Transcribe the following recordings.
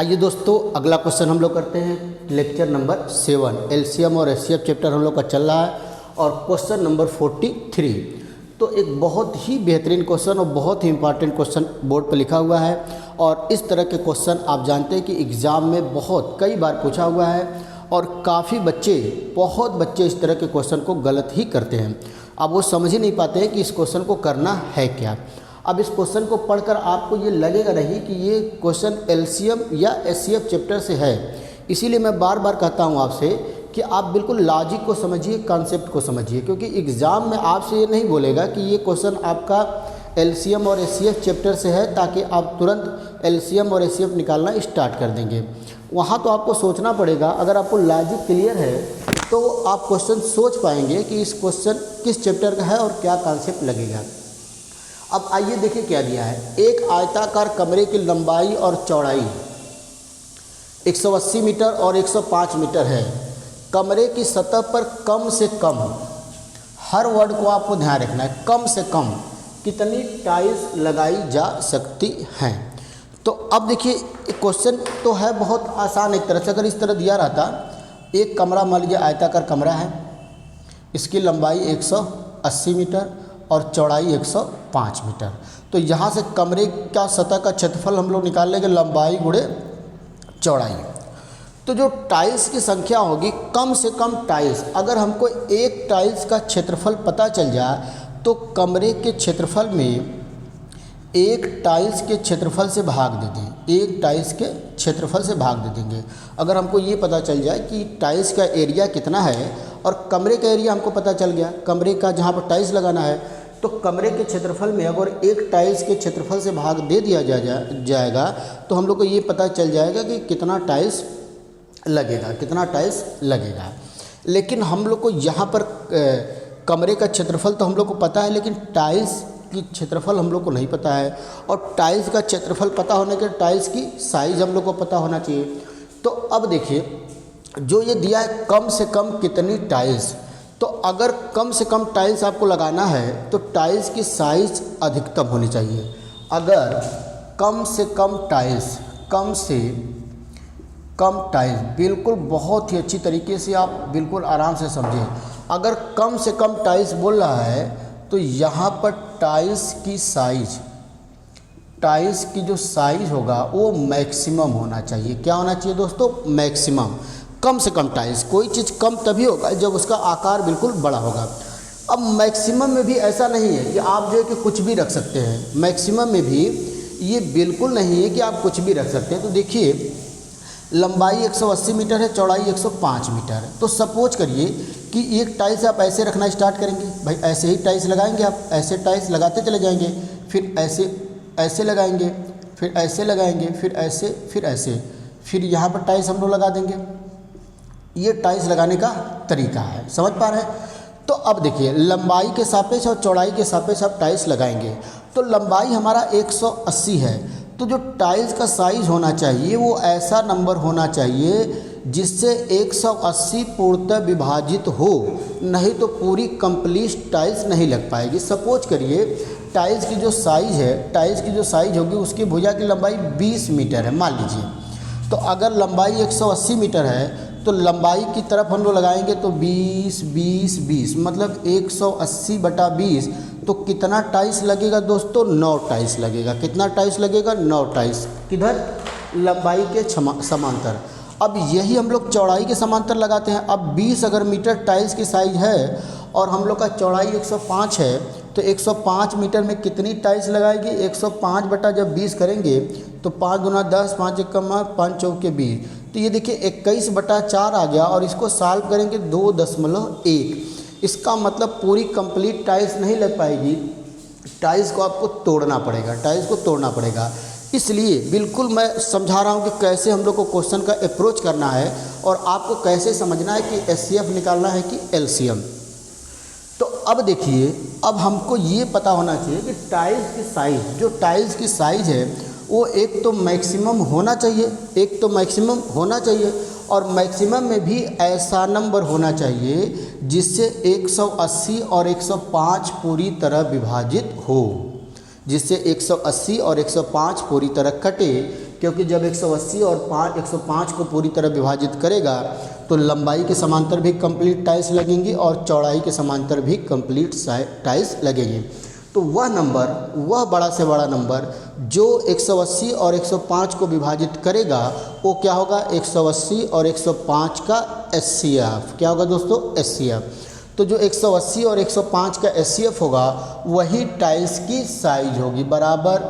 आइए दोस्तों, अगला क्वेश्चन हम लोग करते हैं। लेक्चर नंबर 7 एलसीएम और एचसीएफ चैप्टर हम लोग का चल रहा है और क्वेश्चन नंबर 43। तो एक बहुत ही बेहतरीन क्वेश्चन और बहुत ही इंपॉर्टेंट क्वेश्चन बोर्ड पर लिखा हुआ है। और इस तरह के क्वेश्चन आप जानते हैं कि एग्ज़ाम में बहुत कई बार पूछा हुआ है और काफ़ी बहुत बच्चे इस तरह के क्वेश्चन को गलत ही करते हैं। अब वो समझ ही नहीं पाते हैं कि इस क्वेश्चन को करना है क्या। अब इस क्वेश्चन को पढ़कर आपको ये लगेगा नहीं कि ये क्वेश्चन एलसीएम या एचसीएफ चैप्टर से है। इसीलिए मैं बार बार कहता हूँ आपसे कि आप बिल्कुल लॉजिक को समझिए, कॉन्सेप्ट को समझिए, क्योंकि एग्ज़ाम में आपसे ये नहीं बोलेगा कि ये क्वेश्चन आपका एलसीएम और एचसीएफ चैप्टर से है ताकि आप तुरंत एलसीएम और एचसीएफ निकालना स्टार्ट कर देंगे। वहाँ तो आपको सोचना पड़ेगा। अगर आपको लॉजिक क्लियर है तो आप क्वेश्चन सोच पाएंगे कि इस क्वेश्चन किस चैप्टर का है और क्या कॉन्सेप्ट लगेगा। अब आइए देखिए क्या दिया है। एक आयताकार कमरे की लंबाई और चौड़ाई 180 मीटर और 105 मीटर है। कमरे की सतह पर कम से कम, हर वर्ड को आपको ध्यान रखना है, कम से कम कितनी टाइल्स लगाई जा सकती हैं। तो अब देखिए क्वेश्चन तो है बहुत आसान एक तरह से। अगर इस तरह दिया रहता, एक कमरा मान लीजिए आयताकार कमरा है, इसकी लंबाई 180 मीटर और चौड़ाई 105 मीटर। तो यहाँ से कमरे का सतह का क्षेत्रफल हम लोग निकाल लेंगे, लंबाई गुणे चौड़ाई। तो जो टाइल्स की संख्या होगी, कम से कम टाइल्स, अगर हमको एक टाइल्स का क्षेत्रफल पता चल जाए तो कमरे के क्षेत्रफल में एक टाइल्स के क्षेत्रफल से भाग दे दें, एक टाइल्स के क्षेत्रफल से भाग दे देंगे। अगर हमको ये पता चल जाए कि टाइल्स का एरिया कितना है और कमरे का एरिया हमको पता चल गया, कमरे का जहाँ पर टाइल्स लगाना है, तो कमरे के क्षेत्रफल में अगर एक टाइल्स के क्षेत्रफल से भाग दे दिया जाएगा तो हम लोग को ये पता चल जाएगा कि कितना टाइल्स लगेगा। लेकिन हम लोग को यहाँ पर कमरे का क्षेत्रफल तो हम लोग को पता है, लेकिन टाइल्स की क्षेत्रफल हम लोग को नहीं पता है। और टाइल्स का क्षेत्रफल पता होने के टाइल्स की साइज़ हम लोग को पता होना चाहिए। तो अब देखिए जो ये दिया है कम से कम कितनी टाइल्स, तो अगर कम से कम टाइल्स आपको लगाना है तो टाइल्स की साइज़ अधिकतम होनी चाहिए। अगर कम से कम टाइल्स बिल्कुल बहुत ही अच्छी तरीके से आप बिल्कुल आराम से समझें। अगर कम से कम टाइल्स बोल रहा है तो यहाँ पर टाइल्स की जो साइज़ होगा वो मैक्सिमम होना चाहिए। क्या होना चाहिए दोस्तों? मैक्सिमम। कम से कम टाइल्स, कोई चीज़ कम तभी होगा जब उसका आकार बिल्कुल बड़ा होगा। अब मैक्सिमम में भी ऐसा नहीं है कि आप जो है कि कुछ भी रख सकते हैं। मैक्सिमम में भी ये बिल्कुल नहीं है कि आप कुछ भी रख सकते हैं। तो देखिए लंबाई 180 मीटर है, चौड़ाई 105 मीटर है। तो सपोज करिए कि एक टाइल्स आप ऐसे रखना स्टार्ट करेंगे, भाई ऐसे ही टाइल्स लगाएंगे आप, ऐसे टाइल्स लगाते चले जाएंगे, फिर ऐसे लगाएंगे, फिर ऐसे लगाएंगे, फिर ऐसे, फिर यहाँ पर टाइल्स हम लोग लगा देंगे। ये टाइल्स लगाने का तरीका है, समझ पा रहे हैं? तो अब देखिए लंबाई के सापेक्ष और चौड़ाई के सापेक्ष आप टाइल्स लगाएंगे। तो लंबाई हमारा 180 है, तो जो टाइल्स का साइज़ होना चाहिए वो ऐसा नंबर होना चाहिए जिससे 180 पूर्णतः विभाजित हो, नहीं तो पूरी कंप्लीट टाइल्स नहीं लग पाएगी। सपोज करिए टाइल्स की जो साइज़ होगी उसकी भुजा की लंबाई 20 मीटर है मान लीजिए। तो अगर लंबाई 180 मीटर है तो लंबाई की तरफ हम लोग लगाएंगे तो 20 मतलब 180/20। तो कितना टाइल्स लगेगा दोस्तों? 9 टाइल्स लगेगा। कितना टाइल्स लगेगा? 9 टाइल्स। किधर? लंबाई के समांतर। अब यही हम लोग चौड़ाई के समांतर लगाते हैं। अब 20 अगर मीटर टाइल्स की साइज है और हम लोग का चौड़ाई 105 है तो 105 मीटर में कितनी टाइल्स लगाएगी? 105/20 करेंगे तो 5 दूना 10, 5 एकम 5 चौके 20। तो ये देखिए 21/4 आ गया और इसको सॉल्व करेंगे 2.1। इसका मतलब पूरी कंप्लीट टाइल्स नहीं लग पाएगी, टाइल्स को आपको तोड़ना पड़ेगा। इसलिए बिल्कुल मैं समझा रहा हूँ कि कैसे हम लोग को क्वेश्चन का अप्रोच करना है और आपको कैसे समझना है कि एचसीएफ निकालना है कि एलसीएम। तो अब देखिए, अब हमको ये पता होना चाहिए कि टाइल्स की साइज़ है वो एक तो मैक्सिमम होना चाहिए और मैक्सिमम में भी ऐसा नंबर होना चाहिए जिससे 180 और 105 पूरी तरह विभाजित हो। जिससे 180 और 105 पूरी तरह कटे, क्योंकि जब 180 और 105 को पूरी तरह विभाजित करेगा तो लंबाई के समांतर भी कंप्लीट टाइल्स लगेंगी और चौड़ाई के समांतर भी कंप्लीट टाइल्स लगेंगी। तो वह नंबर, वह बड़ा से बड़ा नंबर जो 180 और 105 को विभाजित करेगा वो क्या होगा, 180 और 105 का HCF। क्या होगा दोस्तों, HCF। तो जो 180 और 105 का HCF होगा वही टाइल्स की साइज होगी, बराबर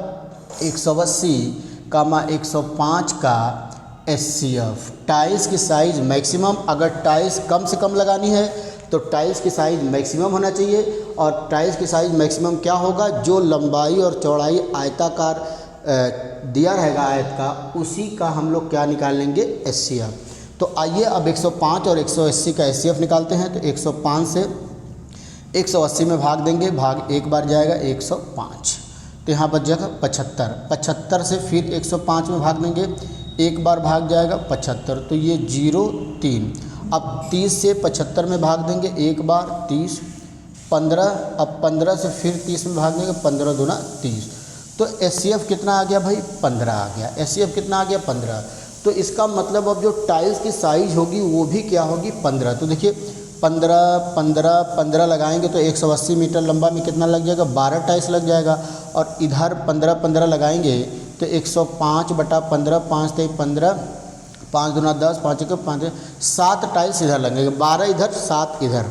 180 कामा 105 का HCF। टाइल्स की साइज मैक्सिमम, अगर टाइल्स कम से कम लगानी है तो टाइल्स की साइज़ मैक्सिमम होना चाहिए, और टाइल्स की साइज़ मैक्सिमम क्या होगा, जो लंबाई और चौड़ाई आयताकार दिया रहेगा आयत का, उसी का हम लोग क्या निकाल लेंगे, HCF। तो आइए अब 105 और 180 का HCF निकालते हैं। तो 105 से 180 में भाग देंगे, भाग एक बार जाएगा 105, तो यहाँ बच जाएगा 75। 75 से फिर 105 में भाग देंगे, एक बार भाग जाएगा 75, तो ये 0 3। अब 30 से 75 में भाग देंगे, एक बार 30, 15, अब 15 से फिर 30 में भाग देंगे, 15 दूना 30। तो HCF कितना आ गया भाई, 15 आ गया। HCF कितना आ गया, 15। तो इसका मतलब अब जो टाइल्स की साइज़ होगी वो भी क्या होगी, 15। तो देखिए 15 15 15 लगाएंगे तो 180 मीटर लंबा में कितना लग जाएगा, 12 टाइल्स लग जाएगा। और इधर 15 15 लगाएंगे तो 105 बटा 15, 5 ते 15, 5 दूना 10, 5 एक 5, 7 टाइल्स इधर लगेंगे, 12 इधर 7 इधर।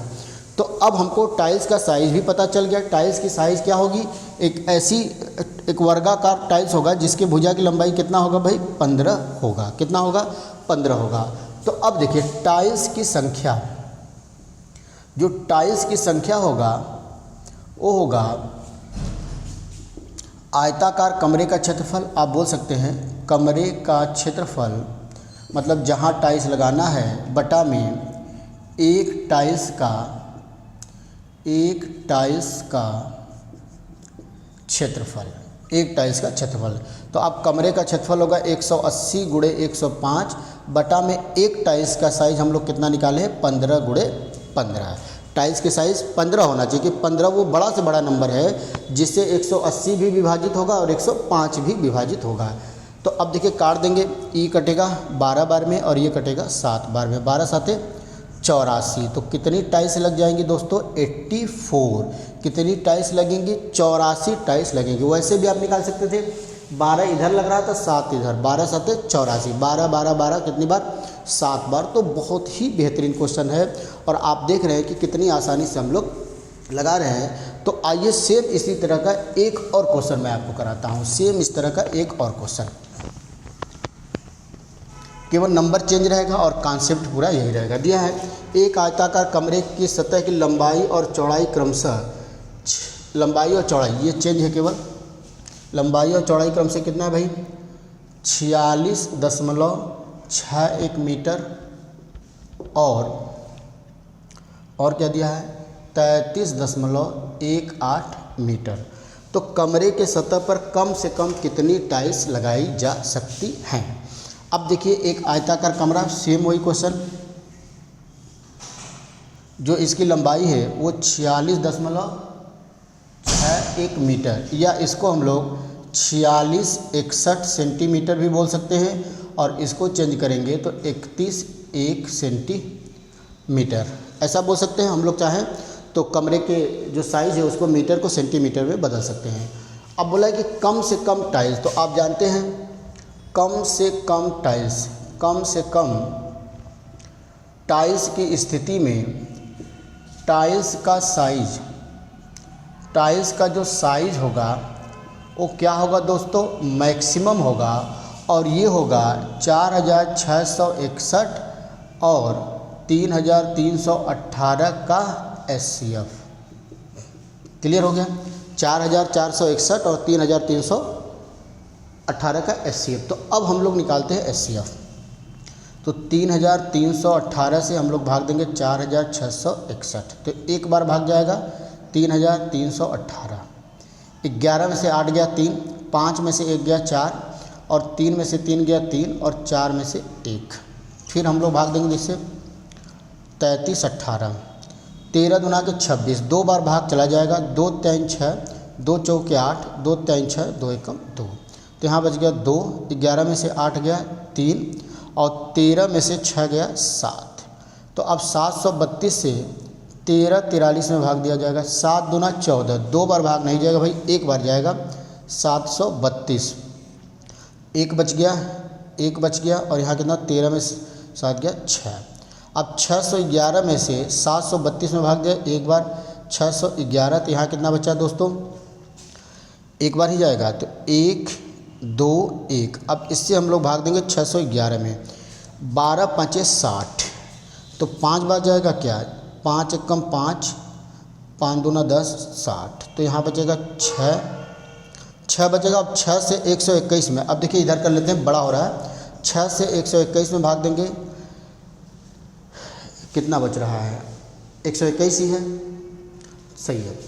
तो अब हमको टाइल्स का साइज़ भी पता चल गया। टाइल्स की साइज़ क्या होगी, एक वर्गाकार टाइल्स होगा जिसके भुजा की लंबाई कितना होगा भाई, 15 होगा। कितना होगा, 15 होगा। तो अब देखिए टाइल्स की संख्या, जो टाइल्स की संख्या होगा वो होगा आयताकार कमरे का क्षेत्रफल। आप बोल सकते हैं कमरे का क्षेत्रफल, मतलब जहाँ टाइल्स लगाना है बटा में एक टाइल्स का क्षेत्रफल, एक टाइल्स का क्षेत्रफल। तो अब कमरे का क्षेत्रफल होगा 180 गुणे 105 बटा में एक टाइल्स का साइज़ हम लोग कितना निकाले हैं, 15 गुणे 15। टाइल्स की साइज़ 15 होना चाहिए कि 15 वो बड़ा से बड़ा नंबर है जिससे 180 भी विभाजित होगा और 105 भी विभाजित होगा। तो अब देखिए काट देंगे, ई कटेगा 12 बार में और ये कटेगा 7 बार में, 12 7 84। तो कितनी टाइल्स लग जाएंगी दोस्तों, 84। कितनी टाइल्स लगेंगी, 84 टाइल्स लगेंगी। वैसे भी आप निकाल सकते थे, 12 इधर लग रहा था, 7 इधर, 12 7 84, 12 12 12 कितनी बार, 7 बार। तो बहुत ही बेहतरीन क्वेश्चन है और आप देख रहे हैं कि कितनी आसानी से हम लोग लगा रहे हैं। तो आइए सेम इसी तरह का एक और क्वेश्चन मैं आपको कराता हूँ। सेम इस तरह का एक और क्वेश्चन, केवल नंबर चेंज रहेगा और कॉन्सेप्ट पूरा यही रहेगा। दिया है एक आयताकार कमरे की सतह की लंबाई और चौड़ाई क्रमशः, लंबाई और चौड़ाई ये चेंज है, केवल लंबाई और चौड़ाई क्रमशः कितना है भाई, 46.61 मीटर और क्या दिया है, 33.18 मीटर। तो कमरे के सतह पर कम से कम कितनी टाइल्स लगाई जा सकती हैं। अब देखिए एक आयताकार कमरा, सेम वही क्वेश्चन, जो इसकी लंबाई है वो 46.61 मीटर, या इसको हम लोग 4661 सेंटीमीटर भी बोल सकते हैं, और इसको चेंज करेंगे तो 31 सेंटीमीटर ऐसा बोल सकते हैं हम लोग चाहें तो। कमरे के जो साइज़ है उसको मीटर को सेंटीमीटर में बदल सकते हैं। अब बोला है कि कम से कम टाइल्स, तो आप जानते हैं कम से कम टाइल्स की स्थिति में टाइल्स का जो साइज होगा वो क्या होगा दोस्तों, मैक्सिमम होगा, और ये होगा 4661 और 3318 का HCF। क्लियर हो गया, 4461 और 3318 का HCF। तो अब हम लोग निकालते हैं HCF। तो 3318 से हम लोग भाग देंगे 4661, तो एक बार भाग जाएगा 3318। 11 में से 8 गया 3, 5 में से 1 गया 4, और 3 में से 3 गया 3, और 4 में से 1। फिर हम लोग भाग देंगे इससे 3318, 13 दूना के 26, 2 बार भाग चला जाएगा, 2 3 6, 2 चौके 8, 2 3 6, 2 एकम 2। तो यहाँ बच गया 2, 11 में से 8 गया 3 और 13 में से 6 गया 7। तो अब 732 से 13 43 में भाग दिया जाएगा। 7 दूना 14, 2 बार भाग नहीं जाएगा भाई, एक बार जाएगा। 732, एक बच गया और यहाँ कितना 13 में 7 गया 6। अब 611 में से 732 में भाग दिया एक बार, 611। तो यहाँ कितना बचा दोस्तों, एक बार ही जाएगा। तो 1 2 1। अब इससे हम लोग भाग देंगे 611 में। 12 5 60, तो 5 बार जाएगा क्या, 5 एकम 5, 5 दूना 10 60। तो यहाँ बचेगा 6 बचेगा। अब 6 से 121 में, अब देखिए इधर कर लेते हैं, बड़ा हो रहा है। 6 से 121 में भाग देंगे, कितना बच रहा है, 121 ही है, सही है।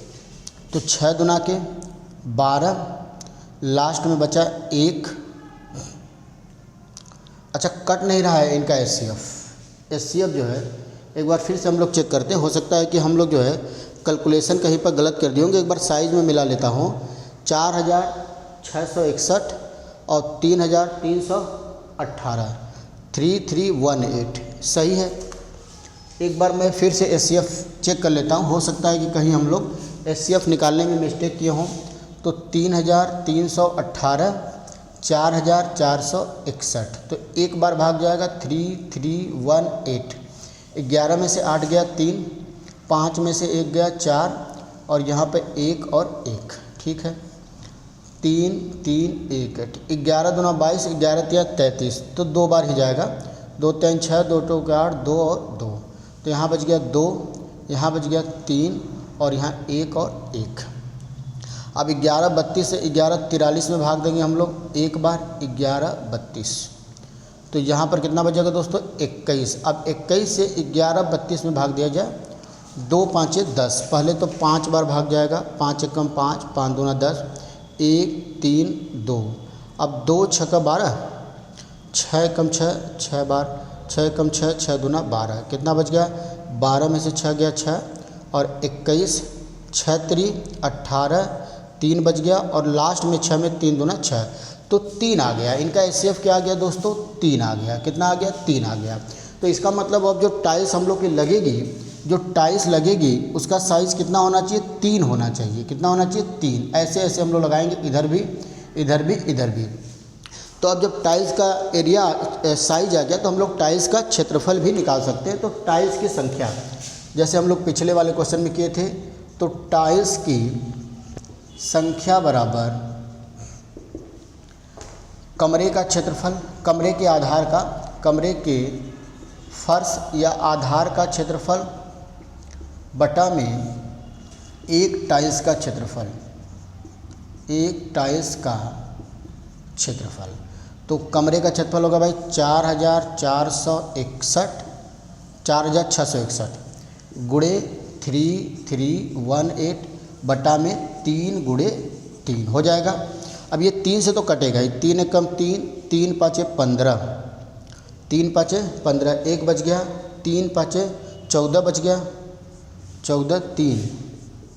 तो 6 दुना के 12, लास्ट में बचा 1। अच्छा, कट नहीं रहा है इनका एचसीएफ जो है, एक बार फिर से हम लोग चेक करते हैं। हो सकता है कि हम लोग जो है कैलकुलेशन कहीं पर गलत कर दिए होंगे। एक बार साइज़ में मिला लेता हूँ। 4661 और 3318, 3318 सही है। एक बार मैं फिर से एचसीएफ चेक कर लेता हूँ। हो सकता है कि कहीं हम लोग एचसीएफ निकालने में मिस्टेक किए हों। तो 3318, 4461, तो एक बार भाग जाएगा 3318। 11 में से 8 गया 3, 5 में से 1 गया 4 और यहाँ पे 1 और 1, ठीक है। 3 3 1 8, 11 दूना 22, 11 3 33, तो 2 बार ही जाएगा। 2 3 6, 2 2 8, 2 और 2, तो यहाँ बच गया 2, यहाँ बच गया 3 और यहाँ 1 और 1। अब 11 32 से 11 43 में भाग देंगे हम लोग एक बार, 11 32, तो यहाँ पर कितना बचेगा दोस्तों, 21। अब 21 से 11 32 में भाग दिया जाए। 2 5 10, पहले तो 5 बार भाग जाएगा। 5 एकम 5, 5 दूना 10, 1 3 2। अब 2 6 का 12, 6 एकम 6, 6 बार, 6 एकम 6, 6 दूना 12, कितना बच गया, 12 में से 6 गया 6 और 21, 6 3 18, 3 बच गया और लास्ट में 6 में 3 दूना 6, तो 3 आ गया। इनका एचसीएफ क्या आ गया दोस्तों, 3 आ गया। कितना आ गया, 3 आ गया। तो इसका मतलब अब जो टाइल्स हम लोग की लगेगी, जो टाइल्स लगेगी उसका साइज़ कितना होना चाहिए, 3 होना चाहिए। कितना होना चाहिए, 3। ऐसे ऐसे हम लोग लगाएंगे, इधर भी इधर भी इधर भी। तो अब जब टाइल्स का एरिया साइज आ गया तो हम लोग टाइल्स का क्षेत्रफल भी निकाल सकते हैं। तो टाइल्स की संख्या, जैसे हम लोग पिछले वाले क्वेश्चन में किए थे, तो टाइल्स की संख्या बराबर कमरे का क्षेत्रफल, कमरे के आधार का, कमरे के फर्श या आधार का क्षेत्रफल बटा में एक टाइल्स का क्षेत्रफल, एक टाइल्स का क्षेत्रफल। तो कमरे का क्षेत्रफल होगा भाई 4661 गुणे 3318 बटा में 3 गुणे 3 हो जाएगा। अब ये 3 से तो कटेगा ही, 3 एकम 3, 3 5 15, 3 5 15, 1 बच गया, 3 5 14 बच गया, 14 3,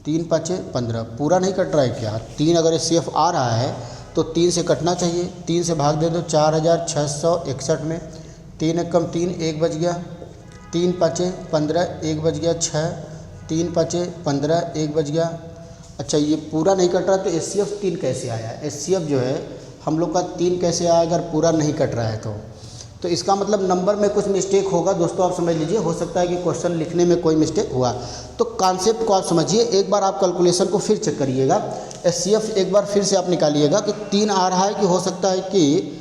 3 5 15, पूरा नहीं कट रहा है क्या, 3 अगर एचसीएफ आ रहा है तो 3 से कटना चाहिए। 3 से भाग दे दो 4661 में, 3 एकम 3, 1 बच गया, 3 5 15, 1 बच गया 6, 3 5 15, 1 बच गया। अच्छा, ये पूरा नहीं कट रहा तो एचसीएफ 3 कैसे आया, एचसीएफ जो है हम लोग का 3 कैसे आया अगर पूरा नहीं कट रहा है तो इसका मतलब नंबर में कुछ मिस्टेक होगा दोस्तों, आप समझ लीजिए। हो सकता है कि क्वेश्चन लिखने में कोई मिस्टेक हुआ, तो कॉन्सेप्ट को आप समझिए। एक बार आप कैलकुलेशन को फिर चेक करिएगा, एचसीएफ एक बार फिर से आप निकालिएगा कि 3 आ रहा है कि हो सकता है कि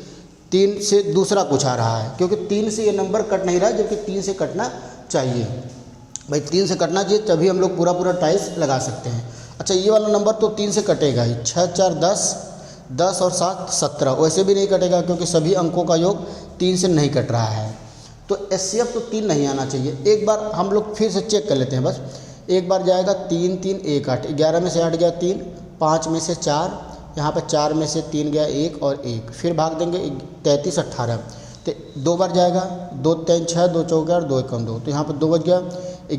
3 से दूसरा कुछ आ रहा है, क्योंकि 3 से ये नंबर कट नहीं रहा है, जबकि 3 से कटना चाहिए भाई, 3 से कटना चाहिए, तभी हम लोग पूरा टाइल्स लगा सकते हैं। अच्छा, ये वाला नंबर तो 3 से कटेगा ही, 6 4 10, 10 और 7 17, वैसे भी नहीं कटेगा क्योंकि सभी अंकों का योग 3 से नहीं कट रहा है। तो एचसीएफ तो 3 नहीं आना चाहिए। एक बार हम लोग फिर से चेक कर लेते हैं, बस एक बार जाएगा 3 3 1 8, 11 में से 8 गया 3, 5 में से 4, यहाँ पर 4 में से 3 गया 1 और 1, फिर भाग देंगे 33 18, तो 2 बार जाएगा, 2 3 6, 2 4 2 एकम 2, तो यहाँ पर 2 बच गया।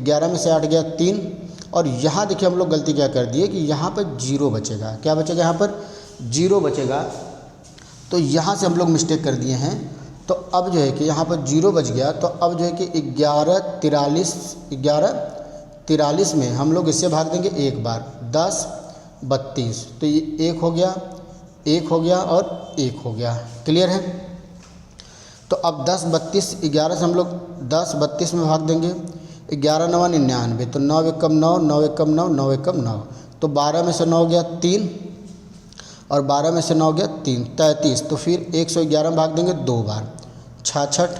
11 में से 8 गया 3, और यहाँ देखिए हम लोग गलती क्या कर दिए कि यहाँ पर जीरो बचेगा। क्या बचेगा? यहाँ पर जीरो बचेगा। तो यहाँ से हम लोग मिस्टेक कर दिए हैं। तो अब जो है कि यहाँ पर जीरो बच गया, तो अब जो है कि 1143 में हम लोग इससे भाग देंगे एक बार, 10 32, तो ये एक हो गया, एक हो गया और एक हो गया। क्लियर है? तो अब 10 32, 11 से हम लोग 10 32 में भाग देंगे, 11 9 99, तो 9 एकम 9, 9 एकम 9, 9 एकम 9, तो 12 में से 9 हो गया 3 और 12 में से 9 हो गया 3, 33। तो फिर 111 में भाग देंगे 2 बार, 66,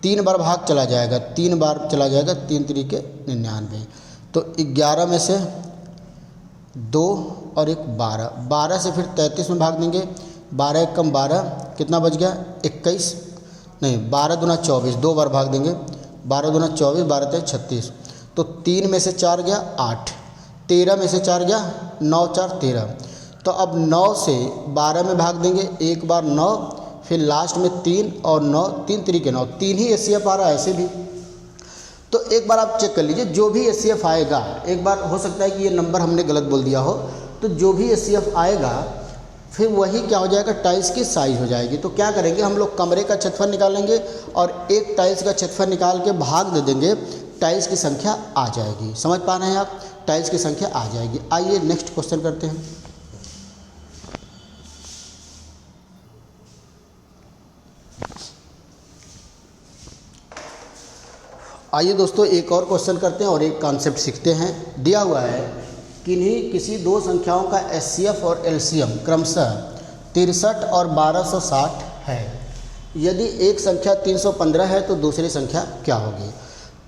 3 बार भाग चला जाएगा, 3 बार चला जाएगा, 3 तरीके 99। तो 11 में से 2 और 1 12, 12 से फिर 33 में भाग देंगे, 12 एकम 12, कितना बच गया? 21, नहीं 12 दूना 24, 2 बार भाग देंगे, 12 दूना 24, 12 तेरह 36। तो 3 में से 4 गया 8, 13 में से 4 गया 9 4 13। तो अब 9 से 12 में भाग देंगे, एक बार 9, फिर लास्ट में 3 और 9, 3 तरीके 9, 3 ही एचसीएफ आ रहा है ऐसे भी। तो एक बार आप चेक कर लीजिए, जो भी एचसीएफ आएगा, एक बार हो सकता है कि ये नंबर हमने गलत बोल दिया हो, तो जो भी एचसीएफ आएगा फिर वही क्या हो जाएगा? टाइल्स की साइज़ हो जाएगी। तो क्या करेंगे हम लोग? कमरे का क्षेत्रफल निकालेंगे और एक टाइल्स का क्षेत्रफल निकाल के भाग दे देंगे, टाइल्स की संख्या आ जाएगी। समझ पा रहे हैं आप? टाइल्स की संख्या आ जाएगी। आइए नेक्स्ट क्वेश्चन करते हैं। आइए दोस्तों एक और क्वेश्चन करते हैं और एक कॉन्सेप्ट सीखते हैं। दिया हुआ है किसी दो संख्याओं का एचसीएफ और एलसीएम क्रमशः 63 और 1260 है। यदि एक संख्या 315 है तो दूसरी संख्या क्या होगी?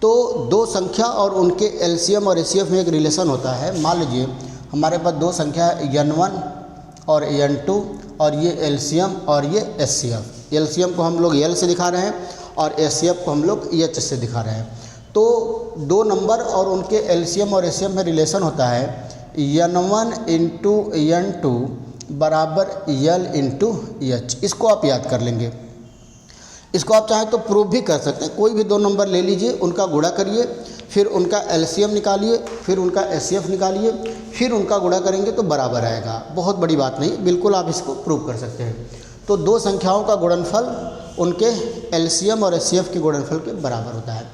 तो दो संख्या और उनके एलसीएम और एचसीएफ में एक रिलेशन होता है। मान लीजिए हमारे पास दो संख्या है n1 और n2 और ये एलसीएम और ये एचसीएफ। एलसीएम को हम लोग एल से दिखा रहे हैं और एचसीएफ को हम लोग एच से दिखा रहे हैं। तो दो नंबर और उनके एलसीएम और एचसीएफ में रिलेशन होता है n1 इंटू n2 बराबर l इंटू एच। इसको आप याद कर लेंगे। इसको आप चाहें तो प्रूव भी कर सकते हैं। कोई भी दो नंबर ले लीजिए, उनका गुणा करिए, फिर उनका एलसीएम निकालिए, फिर उनका एचसीएफ निकालिए, फिर उनका गुणा करेंगे तो बराबर आएगा। बहुत बड़ी बात नहीं, बिल्कुल आप इसको प्रूव कर सकते हैं। तो दो संख्याओं का गुणनफल उनके एलसीएम और एचसीएफ के गुणनफल के बराबर होता है।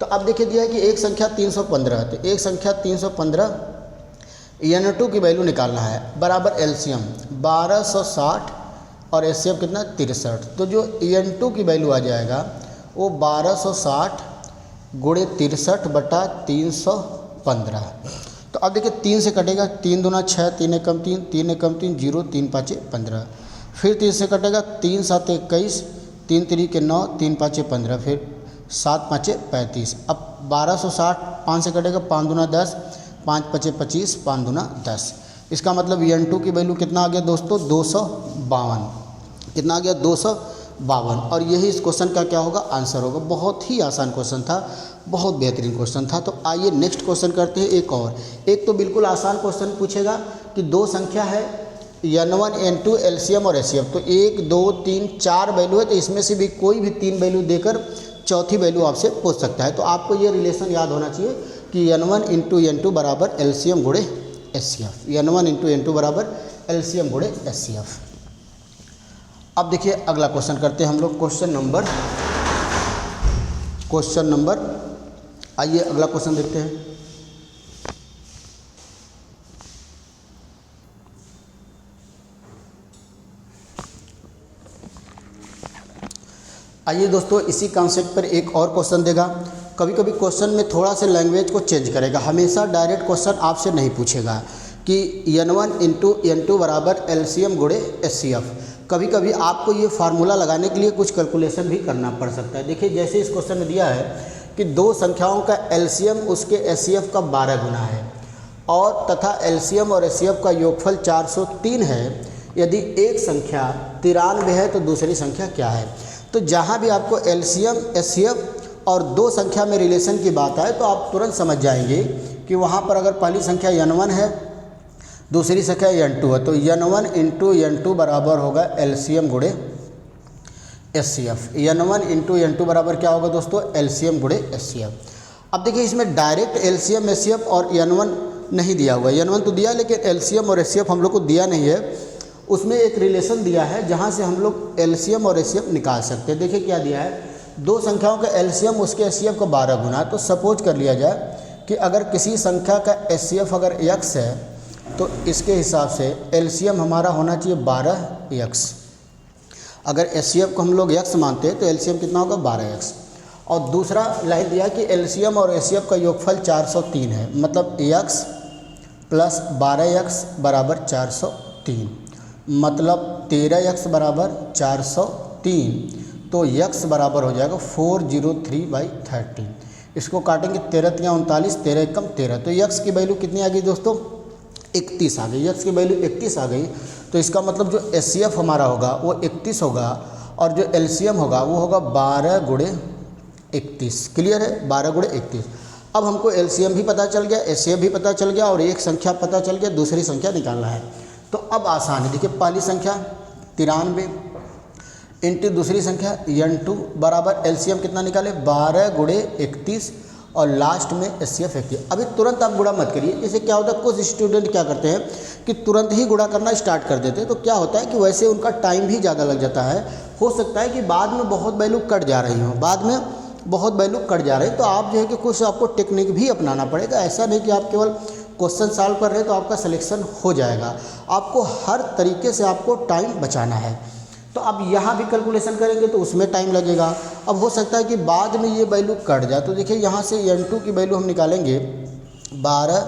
तो अब देखिए दिया है कि एक संख्या 315 है, तो एक संख्या 315 n2 की वैल्यू निकालना है, बराबर एलसीएम 1260 और एचसीएफ कितना 63। तो जो n2 की वैल्यू आ जाएगा वो 1260 गुणे 63 बटा 315। तो अब देखिए 3 से कटेगा, 3 दूना 6, 3 एकम 3, 3 एकम 3 0, 3 5 15। फिर 3 से कटेगा, 3 7 21, 3 3 9, 3 5 15, फिर 7 5 35। अब 1260 5 से कटेगा, 5 दूना 10, 5 5 25, 5 दूना 10। इसका मतलब n2 की वैल्यू कितना आ गया दोस्तों? 252। कितना आ गया? 252। और यही इस क्वेश्चन का क्या होगा? आंसर होगा। बहुत ही आसान क्वेश्चन था, बहुत बेहतरीन क्वेश्चन था। तो आइए नेक्स्ट क्वेश्चन करते हैं। एक और, एक तो बिल्कुल आसान क्वेश्चन पूछेगा कि दो संख्या है n1 n2 एलसीएम और एचसीएफ। तो 1 2 3 4 वैल्यू है, तो इसमें से भी कोई भी 3 वैल्यू देकर चौथी वैल्यू आपसे पूछ सकता है। तो आपको ये रिलेशन याद होना चाहिए कि n1 इंटू n2 बराबर एलसीएम गुणे एचसीएफ। n1 इंटू n2 बराबर एलसीएम गुणे एचसीएफ। अब देखिए अगला क्वेश्चन करते हैं हम लोग। क्वेश्चन नंबर आइए अगला क्वेश्चन देखते हैं। आइए दोस्तों इसी कॉन्सेप्ट पर एक और क्वेश्चन देगा। कभी कभी क्वेश्चन में थोड़ा सा लैंग्वेज को चेंज करेगा, हमेशा डायरेक्ट क्वेश्चन आपसे नहीं पूछेगा कि n1 इंटू n2 बराबर एलसीएम गुणे एचसीएफ। कभी कभी आपको ये फार्मूला लगाने के लिए कुछ कैलकुलेशन भी करना पड़ सकता है। देखिए जैसे इस क्वेश्चन में दिया है कि दो संख्याओं का एलसीएम उसके एचसीएफ का 12 गुना है और तथा एलसीएम और एचसीएफ का योगफल 403 है। यदि एक संख्या 93 है तो दूसरी संख्या क्या है? तो जहाँ भी आपको एलसीएम एचसीएफ और दो संख्या में रिलेशन की बात आए तो आप तुरंत समझ जाएंगे कि वहाँ पर अगर पहली संख्या n1 है, दूसरी संख्या n2 है, तो n1 इंटू n2 बराबर होगा एलसीएम गुणे एचसीएफ। n1 इंटू n2 बराबर क्या होगा दोस्तों? एलसीएम गुणे एचसीएफ। अब देखिए इसमें डायरेक्ट एलसीएम एचसीएफ और N1 नहीं दिया हुआ है, N1 तो दिया लेकिन एलसीएम और एचसीएफ हम लोग को दिया नहीं है। उसमें एक रिलेशन दिया है जहाँ से हम लोग एलसीएम और एचसीएफ निकाल सकते हैं। देखिए क्या दिया है, दो संख्याओं का एलसीएम उसके एचसीएफ का 12 गुना। तो सपोज कर लिया जाए कि अगर किसी संख्या का एचसीएफ अगर x है तो इसके हिसाब से एलसीएम हमारा होना चाहिए 12x। अगर एचसीएफ को हम लोग x मानते हैं तो एलसीएम कितना होगा 12x। और दूसरा लाइन दिया कि एलसीएम और एचसीएफ का योगफल 403 है, मतलब x प्लस 12x बराबर 403, मतलब 13x बराबर 403। तो x बराबर हो जाएगा 403/13। इसको काटेंगे 13 या 39, 13 एकम 13। तो x की वैल्यू कितनी आ गई दोस्तों, 31 आ गई। x की वैल्यू 31 आ गई। तो इसका मतलब जो एचसीएफ हमारा होगा वो 31 होगा और जो एलसीएम होगा वो होगा 12 गुणे 31। क्लियर है, 12 गुणे 31। अब हमको एलसीएम भी पता चल गया, एचसीएफ भी पता चल गया और एक संख्या पता चल गया, दूसरी संख्या निकालना है। तो अब आसान है। देखिए पहली संख्या 93 इंटू दूसरी संख्या N2 बराबर एलसीएम कितना निकाले 12 गुणे 31 और लास्ट में एचसीएफ 31। अभी तुरंत आप गुणा मत करिए। जैसे क्या होता है, कुछ स्टूडेंट क्या करते हैं कि तुरंत ही गुणा करना स्टार्ट कर देते हैं। तो क्या होता है कि वैसे उनका टाइम भी ज़्यादा लग जाता है। हो सकता है कि बाद में बहुत वैल्यू कट जा रही हो, बाद में बहुत वैल्यू कट जा रही है। तो आप जो है कि कुछ आपको टेक्निक भी अपनाना पड़ेगा। ऐसा नहीं कि आप केवल क्वेश्चन सॉल्व कर रहे हैं तो आपका सिलेक्शन हो जाएगा। आपको हर तरीके से आपको टाइम बचाना है। तो अब यहाँ भी कैलकुलेशन करेंगे तो उसमें टाइम लगेगा। अब हो सकता है कि बाद में ये वैल्यू कट जाए। तो देखिए यहाँ से N2 की वैल्यू हम निकालेंगे 12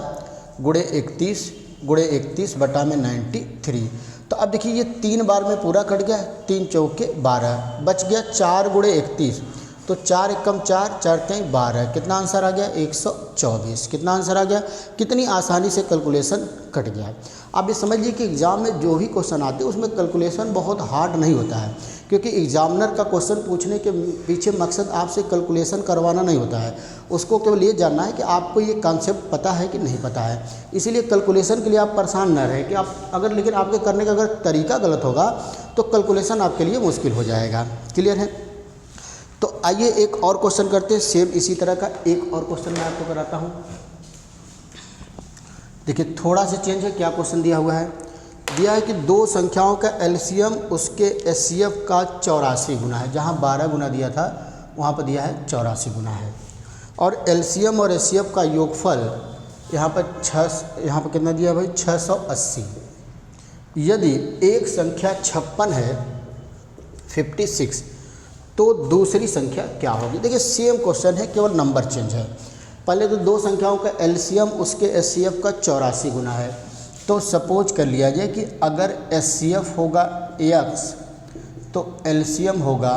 गुणे 31 गुणे 31 बटा में 93। तो अब देखिए ये 3 बार में पूरा कट गया, 3 चौके 12 बच गया 4 गुणे 31। तो 4 एकम 4, 4 तेईं 12। कितना आंसर आ गया 124। कितना आंसर आ गया, कितनी आसानी से कैलकुलेशन कट गया। आप ये समझिए कि एग्ज़ाम में जो भी क्वेश्चन आते हैं उसमें कैलकुलेशन बहुत हार्ड नहीं होता है, क्योंकि एग्जामिनर का क्वेश्चन पूछने के पीछे मकसद आपसे कैलकुलेशन करवाना नहीं होता है। उसको केवल ये जानना है कि आपको ये कॉन्सेप्ट पता है कि नहीं पता है। इसीलिए कैलकुलेशन के लिए आप परेशान न रहें कि आप अगर, लेकिन आपके करने का अगर तरीका गलत होगा तो कैलकुलेशन आपके लिए मुश्किल हो जाएगा। क्लियर है। तो आइए एक और क्वेश्चन करते हैं। सेम इसी तरह का एक और क्वेश्चन मैं आपको कराता हूँ। देखिए थोड़ा सा चेंज है। क्या क्वेश्चन दिया हुआ है, दिया है कि दो संख्याओं का एलसीएम उसके एचसीएफ का 84 गुना है। जहाँ 12 गुना दिया था वहाँ पर दिया है 84 गुना है। और एलसीएम और एचसीएफ का योगफल यहाँ पर कितना दिया है भाई 680। यदि एक संख्या 56 है 56 तो दूसरी संख्या क्या होगी। देखिए सेम क्वेश्चन है, केवल नंबर चेंज है। पहले तो दो संख्याओं का एलसीएम उसके एचसीएफ का 84 गुना है। तो सपोज कर लिया जाए कि अगर एचसीएफ होगा x तो एलसीएम होगा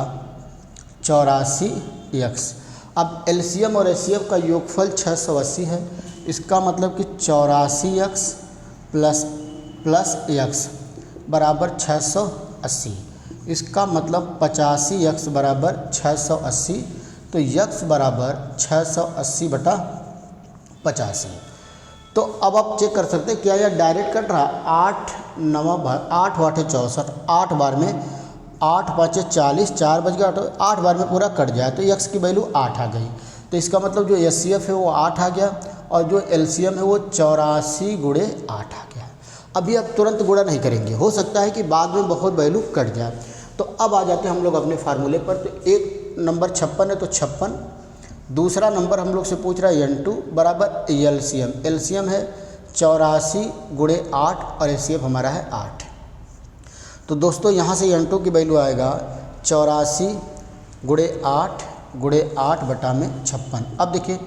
84x। अब एलसीएम और एचसीएफ का योगफल 680 है। इसका मतलब कि 84x प्लस x बराबर 680। इसका मतलब 85x बराबर 680। तो x बराबर 680 बटा 85। तो अब आप चेक कर सकते हैं क्या यह डायरेक्ट कट रहा। 8 9 बार 8 8 64, 8 बार में 8 5 40, 4 बज गया 8 बार में पूरा कट जाए तो x की वैल्यू 8 आ गई। तो इसका मतलब जो एचसीएफ है वो 8 आ गया और जो एलसीएम है वो 84 गुणे 8 आ गया। अभी आप तुरंत गुणा नहीं करेंगे, हो सकता है कि बाद में बहुत वैल्यू कट जाए। तो अब आ जाते हैं हम लोग अपने फार्मूले पर। तो एक नंबर 56 है तो 56, दूसरा नंबर हम लोग से पूछ रहा है N2 बराबर एलसीएम। एलसीएम है 84 गुणे 8 और एचसीएफ हमारा है 8। तो दोस्तों यहाँ से N2 की वैल्यू आएगा 84 गुणे 8 बटा में 56। अब देखिए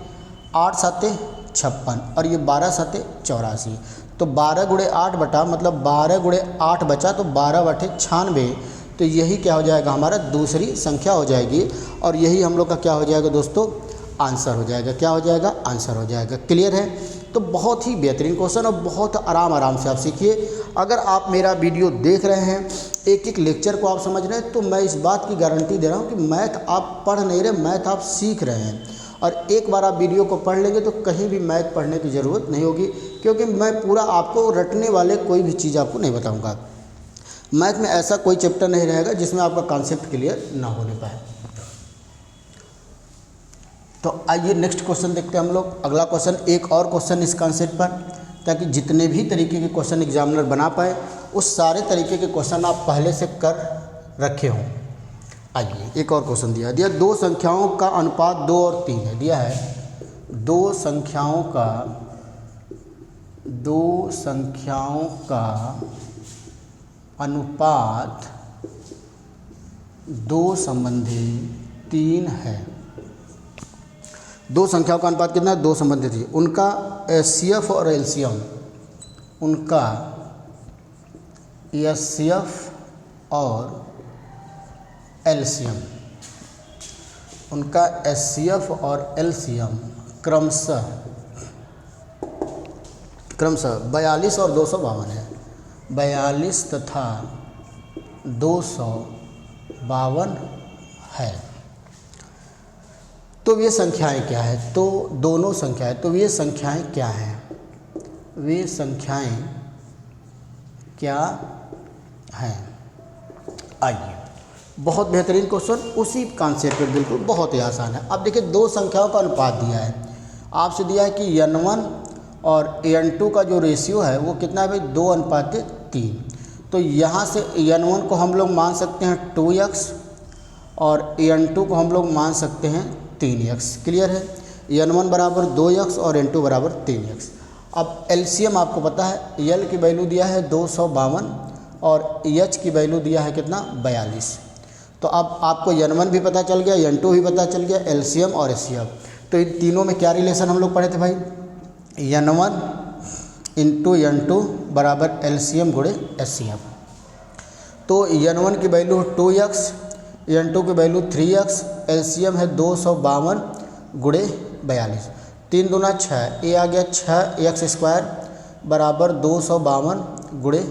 8 साते 56 और ये 12 साते 84। तो 12 गुणे 8 बटा मतलब 12 गुणे 8 बचा तो 12 बटे 96। तो यही क्या हो जाएगा हमारा दूसरी संख्या हो जाएगी और यही हम लोग का क्या हो जाएगा दोस्तों आंसर हो जाएगा। क्या हो जाएगा आंसर हो जाएगा। क्लियर है। तो बहुत ही बेहतरीन क्वेश्चन और बहुत आराम से आप सीखिए। अगर आप मेरा वीडियो देख रहे हैं, एक एक लेक्चर को आप समझ रहे हैं, तो मैं इस बात की गारंटी दे रहा हूँ कि मैथ आप पढ़ नहीं रहे, मैथ आप सीख रहे हैं। और एक बार आप वीडियो को पढ़ लेंगे तो कहीं भी मैथ पढ़ने की ज़रूरत नहीं होगी, क्योंकि मैं पूरा आपको रटने वाले कोई भी चीज़ आपको नहीं बताऊँगा। मैथ में ऐसा कोई चैप्टर नहीं रहेगा जिसमें आपका कॉन्सेप्ट क्लियर ना होने पाए। तो आइए नेक्स्ट क्वेश्चन देखते हैं हम लोग। अगला क्वेश्चन, एक और क्वेश्चन इस कॉन्सेप्ट पर, ताकि जितने भी तरीके के क्वेश्चन एग्जामिनर बना पाए उस सारे तरीके के क्वेश्चन आप पहले से कर रखे हों। आइए एक और क्वेश्चन दिया दो संख्याओं का अनुपात 2 और 3 है। दिया है दो संख्याओं का अनुपात 2 संबंधी 3 है। दो संख्याओं का अनुपात कितना है? 2 संबंधित है। उनका एचसीएफ और एलसीएम, उनका एचसीएफ और एलसीएम, उनका एचसीएफ और एलसीएम क्रमशः 42 और 252 है। 42 तथा 252 है। तो ये संख्याएं क्या है? तो दोनों संख्याएं, तो ये संख्याएं क्या हैं? वे संख्याएं क्या हैं? आइए, बहुत बेहतरीन क्वेश्चन, उसी कॉन्सेप्ट पे बिल्कुल बहुत ही आसान है। अब देखिए, दो संख्याओं का अनुपात दिया है, आपसे दिया है कि n1 और n2 का जो रेशियो है वो कितना है भाई? 2:3। तो यहाँ से n1 को हम लोग मान सकते हैं 2x और n2 को हम लोग मान सकते हैं 3x। क्लियर है? n1 बराबर 2x और n2 बराबर 3x। अब एलसीएम आपको पता है, l की वैल्यू दिया है 252 और h की वैल्यू दिया है कितना? 42। तो अब आपको n1 भी पता चल गया, n2 भी पता चल गया, एलसीएम और एचसीएफ। तो इन तीनों में क्या रिलेशन हम लोग पढ़े थे भाई? n1 इंटू n2 बराबर एलसीएम गुणे एचसीएफ। तो n1 की वैल्यू 2x, n2 की वैल्यू 3x, एलसीएम है 252 गुणे 42। 3 दूना 6, ये आ गया 6x² बराबर 252 गुणे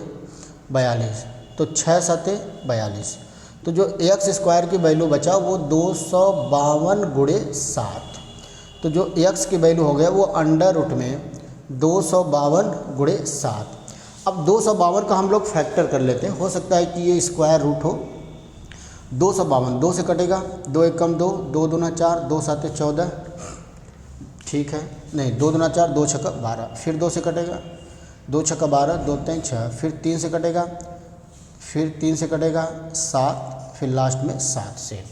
42। तो 6 7 42। तो जो x² की वैल्यू बचा वो 252 गुणे 7। तो जो x की वैल्यू हो गया वो अंडर रूट में 252 गुणे 7। अब 252 का हम लोग फैक्टर कर लेते हैं, हो सकता है कि ये स्क्वायर रूट हो। 252 2 से कटेगा, 2 1 कम 2, 2 दूना 4, 2 7 14, ठीक है? नहीं, 2 दूना 4, 2 छक्का 12, फिर 2 से कटेगा, 2 छक्का 12, 2 3 6, फिर 3 से कटेगा, फिर 3 से कटेगा 7, फिर लास्ट में 7 से।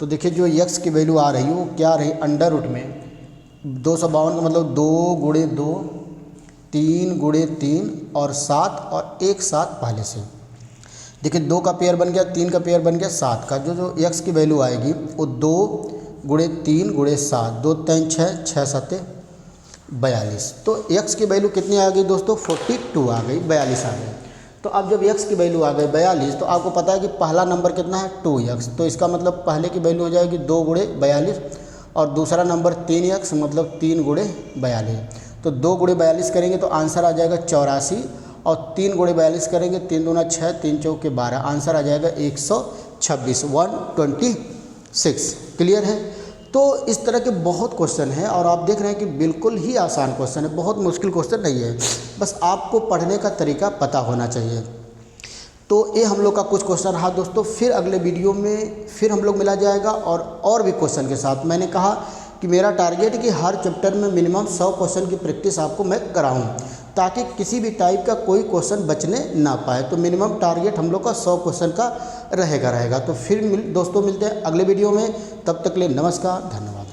तो देखिए जो x की वैल्यू आ रही है वो क्या रही? अंडर रूट में 252 का मतलब 2 गुणे 2, 3 गुणे 3 और 7 और एक 7 पहले से। देखिए 2 का पेयर बन गया, 3 का पेयर बन गया, 7 का जो x की वैल्यू आएगी वो 2 गुणे 3 गुणे 7, 2 3 6, 6 7 42। तो x की वैल्यू कितनी आ गई दोस्तों? 42 आ गई, 42 आ गई। तो अब जब x की वैल्यू आ गई 42, तो आपको पता है कि पहला नंबर कितना है? 2x। तो इसका मतलब पहले की वैल्यू हो जाएगी 2 गुणे 42 और दूसरा नंबर 3x मतलब 3 गुणे 42। तो 2 गुणे 42 करेंगे तो आंसर आ जाएगा 84 और 3 गुणे 42 करेंगे, 3 दूना 6, 3 चौके 12, आंसर आ जाएगा 126, 126। क्लियर है? तो इस तरह के बहुत क्वेश्चन हैं और आप देख रहे हैं कि बिल्कुल ही आसान क्वेश्चन है, बहुत मुश्किल क्वेश्चन नहीं है, बस आपको पढ़ने का तरीका पता होना चाहिए। तो ये हम लोग का कुछ क्वेश्चन रहा दोस्तों। फिर अगले वीडियो में फिर हम लोग मिला जाएगा और भी क्वेश्चन के साथ। मैंने कहा कि मेरा टारगेट है कि हर चैप्टर में मिनिमम 100 क्वेश्चन की प्रैक्टिस आपको मैं कराऊं, ताकि किसी भी टाइप का कोई क्वेश्चन बचने ना पाए। तो मिनिमम टारगेट हम लोग का 100 क्वेश्चन का रहेगा। तो फिर दोस्तों मिलते हैं अगले वीडियो में, तब तक के लिए नमस्कार, धन्यवाद।